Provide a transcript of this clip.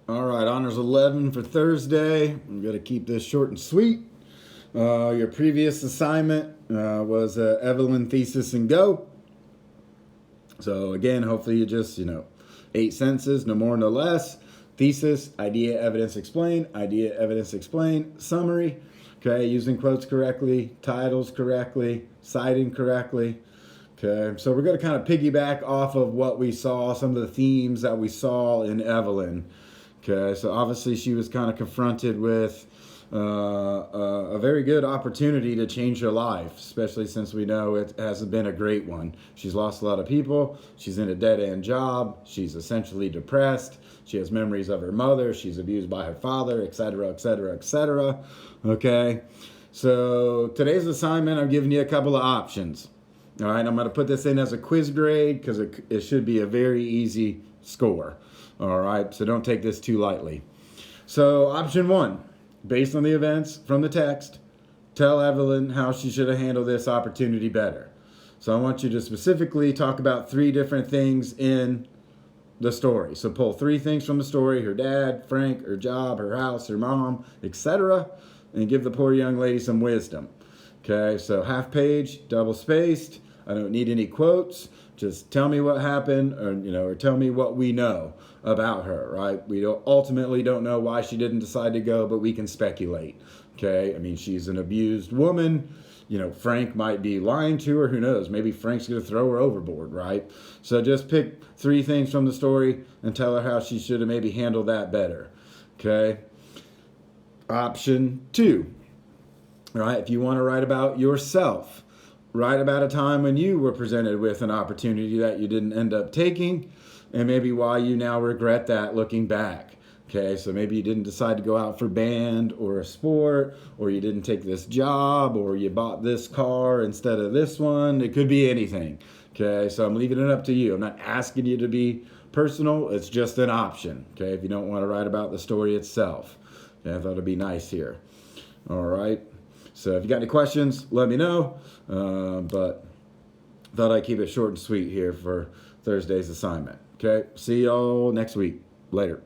All right, honors 11 for Thursday. I'm going to keep this short and sweet. Your previous assignment was Evelyn thesis and go. So again, hopefully you just, 8 sentences, no more, no less. Thesis, idea, evidence, explain. Idea, evidence, explain. Summary, okay, using quotes correctly, titles correctly, citing correctly. Okay, so we're going to kind of piggyback off of what we saw, some of the themes that we saw in Evelyn. Okay, so obviously she was kind of confronted with a very good opportunity to change her life, especially since we know it hasn't been a great one. She's lost a lot of people. She's in a dead-end job. She's essentially depressed. She has memories of her mother. She's abused by her father, etc., etc., etc. Okay, so today's assignment, I'm giving you a couple of options. All right, I'm going to put this in as a quiz grade because it should be a very easy score. All right, so don't take this too lightly. So option 1, based on the events from the text, tell Evelyn how she should have handled this opportunity better. So I want you to specifically talk about 3 different things in the story. So pull 3 things from the story: her dad, Frank, her job, her house, her mom, etc., and give the poor young lady some wisdom. Okay, so half page, double spaced. I don't need any quotes. Just tell me what happened, or tell me what we know about her, right? We ultimately don't know why she didn't decide to go, but we can speculate. Okay, I mean, she's an abused woman. Frank might be lying to her. Who knows? Maybe Frank's going to throw her overboard, right? So just pick 3 things from the story and tell her how she should have maybe handled that better. Okay. Option 2. All right, if you want to write about yourself, write about a time when you were presented with an opportunity that you didn't end up taking, and maybe why you now regret that looking back. Okay, so maybe you didn't decide to go out for band or a sport, or you didn't take this job, or you bought this car instead of this one. It could be anything. Okay, so I'm leaving it up to you. I'm not asking you to be personal. It's just an option. Okay, if you don't want to write about the story itself. Okay, I thought it'd be nice here. All right. So if you got any questions, let me know. But thought I'd keep it short and sweet here for Thursday's assignment. Okay, see y'all next week. Later.